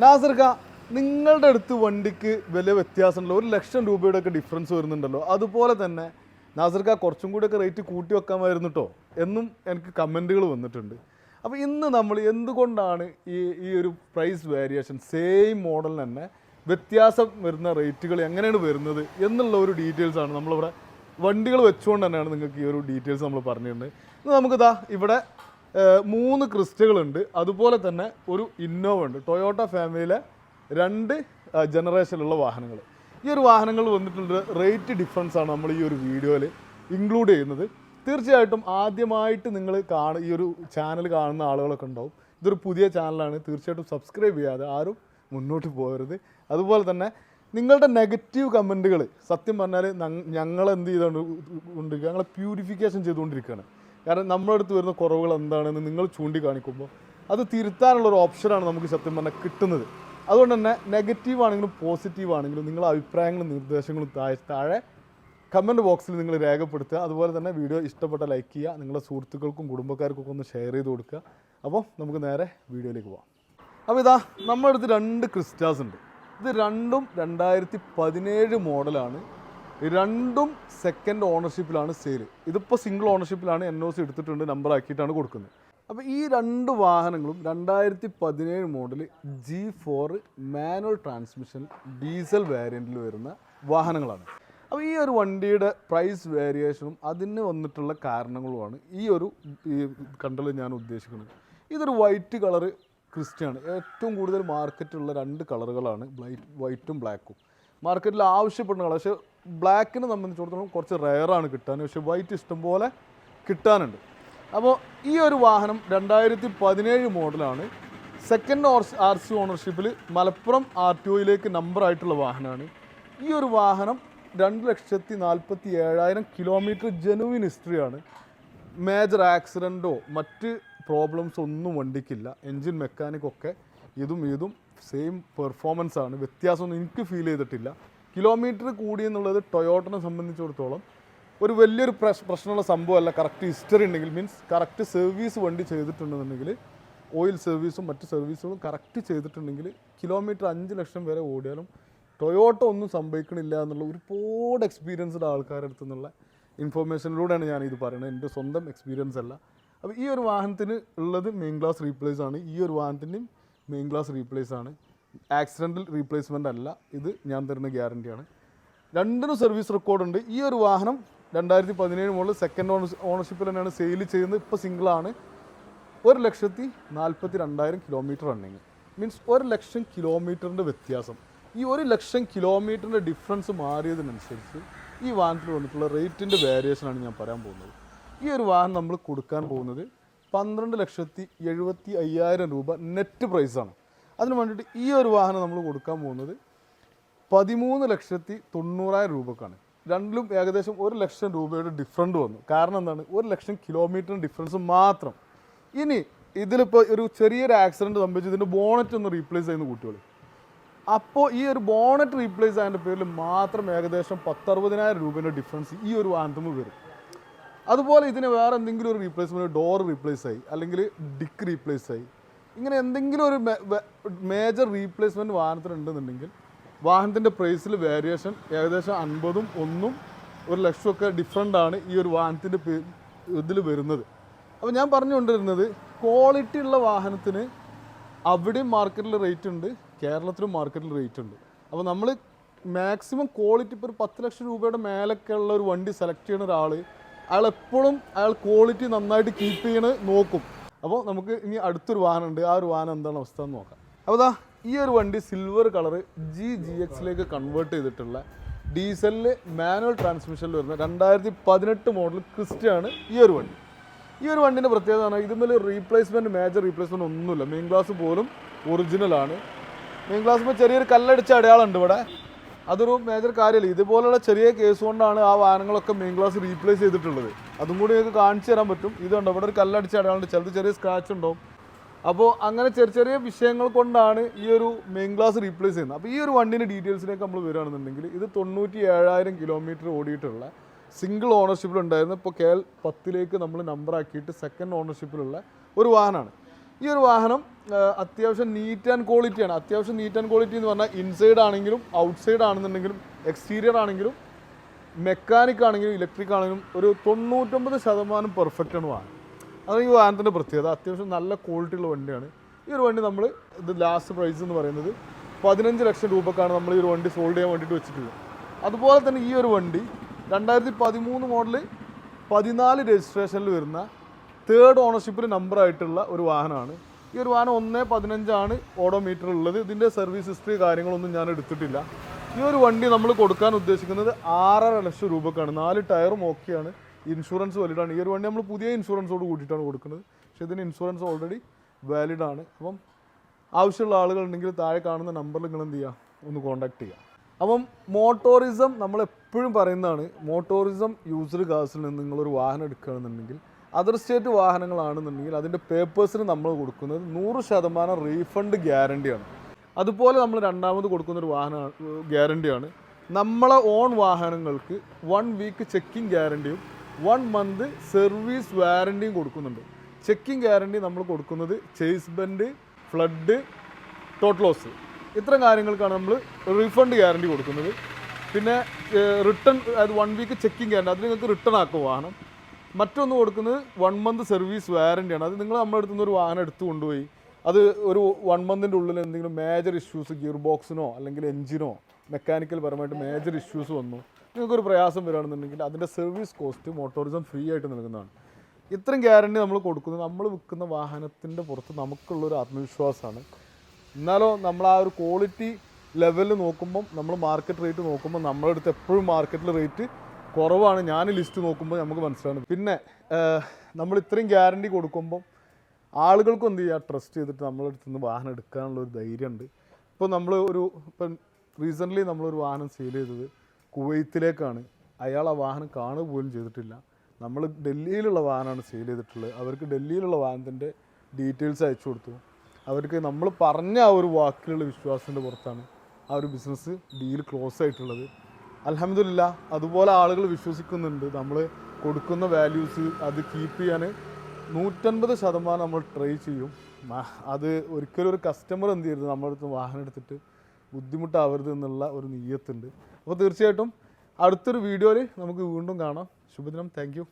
നാസർക്ക, നിങ്ങളുടെ അടുത്ത് വണ്ടിക്ക് വലിയ വ്യത്യാസമുണ്ടല്ലോ, 1,00,000 രൂപയുടെ ഒക്കെ ഡിഫറൻസ് വരുന്നുണ്ടല്ലോ. അതുപോലെ തന്നെ നാസർക്ക കുറച്ചും കൂടിയൊക്കെ റേറ്റ് കൂട്ടി വെക്കാമായിരുന്നു കേട്ടോ എന്നും എനിക്ക് കമൻറ്റുകൾ വന്നിട്ടുണ്ട്. അപ്പോൾ ഇന്ന് നമ്മൾ എന്തുകൊണ്ടാണ് ഈ ഒരു പ്രൈസ് വേരിയേഷൻ സെയിം മോഡൽ തന്നെ വ്യത്യാസം വരുന്ന റേറ്റുകൾ എങ്ങനെയാണ് വരുന്നത് എന്നുള്ള ഒരു ഡീറ്റെയിൽസാണ് നമ്മളിവിടെ വണ്ടികൾ വെച്ചുകൊണ്ട് തന്നെയാണ് നിങ്ങൾക്ക് ഈ ഒരു ഡീറ്റെയിൽസ് നമ്മൾ പറഞ്ഞിട്ടുണ്ട്. ഇന്ന് നമുക്കിതാ ഇവിടെ 3 ക്രിസ്റ്റകളുണ്ട്, അതുപോലെ തന്നെ ഒരു ഇന്നോവ ഉണ്ട്. ടൊയോട്ട ഫാമിലിയിലെ 2 ജനറേഷനിലുള്ള വാഹനങ്ങൾ. ഈ ഒരു വാഹനങ്ങൾ വന്നിട്ടുള്ള റേറ്റ് ഡിഫറൻസ് ആണ് നമ്മൾ ഈ ഒരു വീഡിയോയിൽ ഇൻക്ലൂഡ് ചെയ്യുന്നത്. തീർച്ചയായിട്ടും ആദ്യമായിട്ട് നിങ്ങൾ ഈ ഒരു ചാനൽ കാണുന്ന ആളുകളൊക്കെ ഉണ്ടാവും. ഇതൊരു പുതിയ ചാനലാണ്, തീർച്ചയായിട്ടും സബ്സ്ക്രൈബ് ചെയ്യാതെ ആരും മുന്നോട്ട് പോകരുത്. അതുപോലെ തന്നെ നിങ്ങളുടെ നെഗറ്റീവ് കമൻറ്റുകൾ സത്യം പറഞ്ഞാൽ ഞങ്ങൾ എന്ത് ചെയ്തുകൊണ്ടിരിക്കുക, ഞങ്ങളെ പ്യൂരിഫിക്കേഷൻ ചെയ്തുകൊണ്ടിരിക്കുകയാണ്. കാരണം നമ്മുടെ അടുത്ത് വരുന്ന കുറവുകൾ എന്താണെന്ന് നിങ്ങൾ ചൂണ്ടിക്കാണിക്കുമ്പോൾ അത് തിരുത്താനുള്ളൊരു ഓപ്ഷനാണ് നമുക്ക് സത്യം പറഞ്ഞാൽ കിട്ടുന്നത്. അതുകൊണ്ട് തന്നെ നെഗറ്റീവ് ആണെങ്കിലും പോസിറ്റീവ് ആണെങ്കിലും നിങ്ങളുടെ അഭിപ്രായങ്ങളും നിർദ്ദേശങ്ങളും താഴെ കമൻറ്റ് ബോക്സിൽ നിങ്ങൾ രേഖപ്പെടുത്തുക. അതുപോലെ തന്നെ വീഡിയോ ഇഷ്ടപ്പെട്ട ലൈക്ക് ചെയ്യുക, നിങ്ങളുടെ സുഹൃത്തുക്കൾക്കും കുടുംബക്കാർക്കൊക്കെ ഒന്ന് ഷെയർ ചെയ്ത് കൊടുക്കുക. അപ്പോൾ നമുക്ക് നേരെ വീഡിയോയിലേക്ക് പോകാം. അപ്പോൾ ഇതാ നമ്മുടെ അടുത്ത് 2 ക്രിസ്റ്റാസ് ഉണ്ട്. ഇത് രണ്ടും 2017 മോഡലാണ്. രണ്ടും സെക്കൻഡ് ഓണർഷിപ്പിലാണ് സെയിൽ. ഇതിപ്പോൾ സിംഗിൾ ഓണർഷിപ്പിലാണ്, NOC എടുത്തിട്ടുണ്ട്, നമ്പർ ആക്കിയിട്ടാണ് കൊടുക്കുന്നത്. അപ്പോൾ ഈ 2 വാഹനങ്ങളും 2017 model G4 manual transmission diesel വേരിയൻറ്റിൽ വരുന്ന വാഹനങ്ങളാണ്. അപ്പോൾ ഈ ഒരു വണ്ടിയുടെ പ്രൈസ് വേരിയേഷനും അതിന് വന്നിട്ടുള്ള കാരണങ്ങളുമാണ് ഈ കണ്ടൽ ഞാൻ ഉദ്ദേശിക്കുന്നത്. ഇതൊരു വൈറ്റ് കളറ് ക്രിസ്റ്റയാണ്. ഏറ്റവും കൂടുതൽ മാർക്കറ്റുള്ള 2 കളറുകളാണ് വൈറ്റും ബ്ലാക്കും. മാർക്കറ്റിൽ ആവശ്യപ്പെടുന്ന കളർ. പക്ഷേ ബ്ലാക്കിനെ സംബന്ധിച്ചിടത്തോളം കുറച്ച് റെയറാണ് കിട്ടാൻ, പക്ഷേ വൈറ്റ് ഇഷ്ടംപോലെ കിട്ടാനുണ്ട്. അപ്പോൾ ഈ ഒരു വാഹനം 2017 മോഡലാണ്. സെക്കൻഡ് RC ഓണർഷിപ്പിൽ മലപ്പുറം RTOയിലേക്ക് നമ്പർ ആയിട്ടുള്ള വാഹനമാണ്. ഈ ഒരു വാഹനം 2,47,000 കിലോമീറ്റർ ജെനുവിൻ ഹിസ്റ്ററിയാണ്. മേജർ ആക്സിഡൻറ്റോ മറ്റ് പ്രോബ്ലംസ് ഒന്നും വണ്ടിക്കില്ല. എൻജിൻ മെക്കാനിക്കൊക്കെ ഇതും സെയിം പെർഫോമൻസ് ആണ്, വ്യത്യാസമൊന്നും എനിക്ക് ഫീൽ ചെയ്തിട്ടില്ല. കിലോമീറ്റർ കൂടിയെന്നുള്ളത് ടൊയോട്ടനെ സംബന്ധിച്ചിടത്തോളം ഒരു വലിയൊരു പ്രശ്നമുള്ള സംഭവമല്ല. കറക്റ്റ് ഹിസ്റ്ററി ഉണ്ടെങ്കിൽ, മീൻസ് കറക്റ്റ് സർവീസ് വണ്ടി ചെയ്തിട്ടുണ്ടെന്നുണ്ടെങ്കിൽ, ഓയിൽ സർവീസും മറ്റ് സർവീസുകളും കറക്റ്റ് ചെയ്തിട്ടുണ്ടെങ്കിൽ കിലോമീറ്റർ 5 ലക്ഷം വരെ ഓടിയാലും ടൊയോട്ട ഒന്നും സംഭവിക്കണില്ല എന്നുള്ള ഒരുപാട് എക്സ്പീരിയൻസ്ഡ് ആൾക്കാരുടെ അടുത്തു നിന്നുള്ള ഇൻഫോർമേഷനിലൂടെയാണ് ഞാനിത് പറയുന്നത്, എൻ്റെ സ്വന്തം എക്സ്പീരിയൻസ് അല്ല. അപ്പോൾ ഈ ഒരു വാഹനത്തിന് ഉള്ളത് മെയിൻ ഗ്ലാസ് റീപ്ലേസ് ആണ്. ഈ ഒരു വാഹനത്തിൻ്റെയും മെയിൻ ഗ്ലാസ് റീപ്ലേസ് ആണ്, ആക്സിഡൻ്റൽ റീപ്ലേസ്മെൻ്റ് അല്ല. ഇത് ഞാൻ തരുന്ന ഗ്യാരണ്ടിയാണ്. 2 സർവീസ് റെക്കോർഡുണ്ട്. ഈ ഒരു വാഹനം 2017 മുതൽ സെക്കൻഡ് ഓണർഷിപ്പിൽ തന്നെയാണ് സെയിൽ ചെയ്യുന്നത്. ഇപ്പോൾ സിംഗിളാണ്. 1,42,000 കിലോമീറ്റർ റണ്ണിങ്, മീൻസ് 1,00,000 കിലോമീറ്ററിൻ്റെ വ്യത്യാസം. ഈ 1,00,000 കിലോമീറ്ററിൻ്റെ ഡിഫറൻസ് മാറിയതിനനുസരിച്ച് ഈ വാഹനത്തിൽ വന്നിട്ടുള്ള റേറ്റിൻ്റെ വേരിയേഷനാണ് ഞാൻ പറയാൻ പോകുന്നത്. ഈ ഒരു വാഹനം നമ്മൾ കൊടുക്കാൻ പോകുന്നത് 12,70,75,000 രൂപ നെറ്റ് പ്രൈസാണ്. അതിന് വേണ്ടിയിട്ട് ഈ ഒരു വാഹനം നമ്മൾ കൊടുക്കാൻ പോകുന്നത് 13,90,000 രൂപക്കാണ്. രണ്ടിലും ഏകദേശം 1,00,000 രൂപയുടെ ഡിഫറൻറ്റ് വന്നു. കാരണം എന്താണ്? 1,00,000 കിലോമീറ്ററിന് ഡിഫറൻസ് മാത്രം. ഇനി ഇതിലിപ്പോൾ ഒരു ചെറിയൊരു ആക്സിഡൻറ്റ് സംഭവിച്ച് ഇതിൻ്റെ ബോണറ്റ് ഒന്ന് റീപ്ലേസ് ചെയ്യുന്ന കുട്ടികൾ, അപ്പോൾ ഈ ഒരു ബോണറ്റ് റീപ്ലേസ് ആയതിൻ്റെ പേരിൽ മാത്രം ഏകദേശം 10,60,000 രൂപേൻ്റെ ഡിഫറൻസ് ഈ ഒരു വാഹനത്തിൽ വരും. അതുപോലെ ഇതിന് വേറെ എന്തെങ്കിലും ഒരു റീപ്ലേസ്മെൻറ്റ്, ഡോർ റീപ്ലേസ് ആയി, അല്ലെങ്കിൽ ഡിക്ക് റീപ്ലേസ് ആയി, ഇങ്ങനെ എന്തെങ്കിലും ഒരു മേജർ റീപ്ലേസ്മെൻറ്റ് വാഹനത്തിനുണ്ടെന്നുണ്ടെങ്കിൽ വാഹനത്തിൻ്റെ പ്രൈസിൽ വേരിയേഷൻ ഏകദേശം 50,000 1,00,000 ഒക്കെ ഡിഫറൻ്റാണ് ഈ ഒരു വാഹനത്തിൻ്റെ ഇതിൽ വരുന്നത്. അപ്പോൾ ഞാൻ പറഞ്ഞുകൊണ്ടിരുന്നത്, ക്വാളിറ്റി ഉള്ള വാഹനത്തിന് അവിടെയും മാർക്കറ്റിൽ റേറ്റ് ഉണ്ട്, കേരളത്തിലും മാർക്കറ്റിൽ റേറ്റ് ഉണ്ട്. അപ്പോൾ നമ്മൾ മാക്സിമം ക്വാളിറ്റി, ഇപ്പോൾ ഒരു 10,00,000 രൂപയുടെ മേലൊക്കെ ഉള്ള ഒരു വണ്ടി സെലക്ട് ചെയ്യുന്ന ഒരാൾ, അയാൾ ക്വാളിറ്റി നന്നായിട്ട് കീപ്പ് ചെയ്യണത് നോക്കും. അപ്പോൾ നമുക്ക് ഇനി അടുത്തൊരു വാഹനമുണ്ട്, ആ ഒരു വാഹനം എന്താണ് അവസ്ഥ എന്ന് നോക്കാം. അപ്പോൾ ഈ ഒരു വണ്ടി സിൽവർ കളറ് GX കൺവേർട്ട് ചെയ്തിട്ടുള്ള ഡീസലിൽ മാനുവൽ ട്രാൻസ്മിഷനിൽ വരുന്ന 2018 മോഡൽ ക്രിസ്റ്റയാണ് ഈ ഒരു വണ്ടി. ഈ ഒരു വണ്ടിൻ്റെ പ്രത്യേകത ആണ്, ഇതുമേൽ റീപ്ലേസ്മെൻറ്റ്, മേജർ റീപ്ലേസ്മെൻറ്റ് ഒന്നുമില്ല. മെയിൻ ഗ്ലാസ് പോലും ഒറിജിനലാണ്. മെയിൻ ഗ്ലാസ്സിൽ ചെറിയൊരു കല്ലടിച്ച അടയാളമുണ്ട് ഇവിടെ, അതൊരു മേജർ കാര്യമില്ല. ഇതുപോലുള്ള ചെറിയ കേസ് കൊണ്ടാണ് ആ വാഹനങ്ങളൊക്കെ മെയിൻ ഗ്ലാസ് റീപ്ലേസ് ചെയ്തിട്ടുള്ളത്. അതും കൂടി നിങ്ങൾക്ക് കാണിച്ചു തരാൻ പറ്റും. ഇതുണ്ട്, ഇവിടെ ഒരു കല്ലടിച്ച അടയാളുണ്ട്, ചിലത് ചെറിയ സ്ക്രാച്ച് ഉണ്ടാവും. അപ്പോൾ അങ്ങനെ ചെറിയ വിഷയങ്ങൾ കൊണ്ടാണ് ഈ ഒരു മെയിൻ ഗ്ലാസ് റീപ്ലേസ് ചെയ്യുന്നത്. അപ്പോൾ ഈ ഒരു വണ്ടീൻ്റെ ഡീറ്റെയിൽസിലേക്ക് നമ്മൾ വരികയാണെന്നുണ്ടെങ്കിൽ, ഇത് 97,000 കിലോമീറ്റർ ഓടിയിട്ടുള്ള സിംഗിൾ ഓണർഷിപ്പിലുണ്ടായിരുന്നു. ഇപ്പോൾ KL 10 നമ്മൾ നമ്പർ ആക്കിയിട്ട് സെക്കൻഡ് ഓണർഷിപ്പിലുള്ള ഒരു വാഹനമാണ്. ഈ ഒരു വാഹനം അത്യാവശ്യം നീറ്റ് ആൻഡ് ക്വാളിറ്റിയാണ്. അത്യാവശ്യം നീറ്റ് ആൻഡ് ക്വാളിറ്റി എന്ന് പറഞ്ഞാൽ ഇൻസൈഡ് ആണെങ്കിലും ഔട്ട്സൈഡ് ആണെന്നുണ്ടെങ്കിലും എക്സ്റ്റീരിയർ ആണെങ്കിലും മെക്കാനിക് ആണെങ്കിലും ഇലക്ട്രിക് ആണെങ്കിലും ഒരു 99% പെർഫെക്റ്റ് ആണ് വാഹനം. അതാണ് ഈ വാഹനത്തിൻ്റെ പ്രത്യേകത. അത്യാവശ്യം നല്ല ക്വാളിറ്റി ഉള്ള വണ്ടിയാണ്. ഈ ഒരു വണ്ടി നമ്മൾ ഇത് ലാസ്റ്റ് പ്രൈസ് എന്ന് പറയുന്നത് 15 ലക്ഷം രൂപക്കാണ് നമ്മൾ ഈ ഒരു വണ്ടി സോൾഡ് ചെയ്യാൻ വേണ്ടിയിട്ട് വെച്ചിട്ടുള്ളത്. അതുപോലെ തന്നെ ഈ ഒരു വണ്ടി 2013 മോഡൽ 14 രജിസ്ട്രേഷനിൽ വരുന്ന 3rd ഓണർഷിപ്പിൽ നമ്പറായിട്ടുള്ള ഒരു വാഹനമാണ്. ഈ ഒരു വാഹനം 1.15 ഓഡോമീറ്റർ ഉള്ളത്. ഇതിൻ്റെ സർവീസ് ഹിസ്റ്ററി കാര്യങ്ങളൊന്നും ഞാൻ എടുത്തിട്ടില്ല. ഈ ഒരു വണ്ടി നമ്മൾ കൊടുക്കാൻ ഉദ്ദേശിക്കുന്നത് 6.5 ലക്ഷം രൂപക്കാണ്. 4 ടയറും ഓക്കെയാണ്, ഇൻഷുറൻസ് വാലിഡാണ്. ഈ ഒരു വണ്ടി നമ്മൾ പുതിയ ഇൻഷുറൻസോട് കൂട്ടിയിട്ടാണ് കൊടുക്കുന്നത്. പക്ഷേ ഇതിന് ഇൻഷുറൻസ് ഓൾറെഡി വാലിഡാണ്. അപ്പം ആവശ്യമുള്ള ആളുകളുണ്ടെങ്കിൽ താഴെ കാണുന്ന നമ്പറിൽ നിങ്ങൾ എന്ത് ചെയ്യുക, ഒന്ന് കോൺടാക്ട് ചെയ്യുക. അപ്പം മോട്ടോറിസം നമ്മൾ എപ്പോഴും പറയുന്നതാണ്, മോട്ടോറിസം യൂസ്ഡ് കാസിൽ നിന്ന് നിങ്ങളൊരു വാഹനം എടുക്കുകയാണെന്നുണ്ടെങ്കിൽ അതർ സ്റ്റേറ്റ് വാഹനങ്ങളാണെന്നുണ്ടെങ്കിൽ അതിൻ്റെ പേപ്പേഴ്സിന് നമ്മൾ കൊടുക്കുന്നത് 100% റീഫണ്ട് ഗ്യാരണ്ടിയാണ്. അതുപോലെ നമ്മൾ രണ്ടാമത് കൊടുക്കുന്നൊരു വാഹനം ഗ്യാരണ്ടിയാണ്. നമ്മളെ ഓൺ വാഹനങ്ങൾക്ക് 1 വീക്ക് ചെക്കിംഗ് ഗ്യാരണ്ടിയും 1 മന്ത് സർവീസ് വാറണ്ടിയും കൊടുക്കുന്നുണ്ട്. ചെക്കിംഗ് ഗ്യാരണ്ടി നമ്മൾ കൊടുക്കുന്നത് chassis bend, flood, total loss, ഇത്തരം കാര്യങ്ങൾക്കാണ് നമ്മൾ റീഫണ്ട് ഗ്യാരണ്ടി കൊടുക്കുന്നത്. പിന്നെ റിട്ടേൺ, അതായത് 1 വീക്ക് ചെക്കിംഗ് ഗ്യാരണ്ടി, അത് നിങ്ങൾക്ക് റിട്ടേൺ ആക്കും വാഹനം. മറ്റൊന്ന് കൊടുക്കുന്നത് 1 മന്ത് സർവീസ് വാറണ്ടിയാണ്. അത് നിങ്ങൾ നമ്മുടെ അടുത്തുനിന്ന് ഒരു വാഹനം എടുത്തു കൊണ്ടുപോയി അത് ഒരു 1 മന്തിൻ്റെ ഉള്ളിൽ എന്തെങ്കിലും മേജർ ഇഷ്യൂസ്, ഗിയർ ബോക്സിനോ അല്ലെങ്കിൽ എഞ്ചിനോ മെക്കാനിക്കൽ പരമായിട്ട് മേജർ ഇഷ്യൂസ് വന്നു, നിങ്ങൾക്കൊരു പ്രയാസം വരികയാണെന്നുണ്ടെങ്കിൽ അതിൻ്റെ സർവീസ് കോസ്റ്റ് മോട്ടോറിസം ഫ്രീ ആയിട്ട് നൽകുന്നതാണ്. ഇത്രയും ഗ്യാരണ്ടി നമ്മൾ കൊടുക്കുന്നത് നമ്മൾ വിൽക്കുന്ന വാഹനത്തിൻ്റെ പുറത്ത് നമുക്കുള്ളൊരു ആത്മവിശ്വാസമാണ്. എന്നാലോ നമ്മൾ ആ ഒരു ക്വാളിറ്റി ലെവലിൽ നോക്കുമ്പം, നമ്മൾ മാർക്കറ്റ് റേറ്റ് നോക്കുമ്പോൾ നമ്മുടെ അടുത്ത് എപ്പോഴും മാർക്കറ്റിൽ റേറ്റ് കുറവാണ്. ഞാൻ ലിസ്റ്റ് നോക്കുമ്പോൾ നമുക്ക് മനസ്സിലാണ്. പിന്നെ നമ്മൾ ഇത്രയും ഗ്യാരണ്ടി കൊടുക്കുമ്പം ആളുകൾക്കും എന്ത് ചെയ്യുക, ട്രസ്റ്റ് ചെയ്തിട്ട് നമ്മളെ അടുത്ത് നിന്ന് വാഹനം എടുക്കാനുള്ളൊരു ധൈര്യമുണ്ട്. ഇപ്പോൾ ഇപ്പം റീസെൻ്റ്ലി നമ്മളൊരു വാഹനം സെയിൽ ചെയ്തത് കുവൈത്തിലേക്കാണ്. അയാൾ ആ വാഹനം കാണുക പോലും ചെയ്തിട്ടില്ല. നമ്മൾ ഡൽഹിയിലുള്ള വാഹനമാണ് സെയിൽ ചെയ്തിട്ടുള്ളത്. അവർക്ക് ഡൽഹിയിലുള്ള വാഹനത്തിൻ്റെ ഡീറ്റെയിൽസ് അയച്ചു കൊടുത്തു. അവർക്ക് നമ്മൾ പറഞ്ഞ ആ ഒരു വാക്കിലുള്ള വിശ്വാസത്തിൻ്റെ പുറത്താണ് ആ ഒരു ബിസിനസ് ഡീൽ ക്ലോസ് ആയിട്ടുള്ളത്. അൽഹംദുലില്ലാ, അതുപോലെ ആളുകൾ വിശ്വസിക്കുന്നുണ്ട്. നമ്മൾ കൊടുക്കുന്ന വാല്യൂസ് അത് കീപ്പ് ചെയ്യാൻ 150% നമ്മൾ ട്രൈ ചെയ്യും. അത് ഒരിക്കലും ഒരു കസ്റ്റമർ എന്ത് ചെയ്യരുത്, നമ്മുടെ അടുത്ത് വാഹനം എടുത്തിട്ട് ബുദ്ധിമുട്ടാവരുത് എന്നുള്ള ഒരു നിയ്യത്തുണ്ട്. അപ്പോൾ തീർച്ചയായിട്ടും അടുത്തൊരു വീഡിയോയിൽ നമുക്ക് വീണ്ടും കാണാം. ശുഭദിനം. Thank you.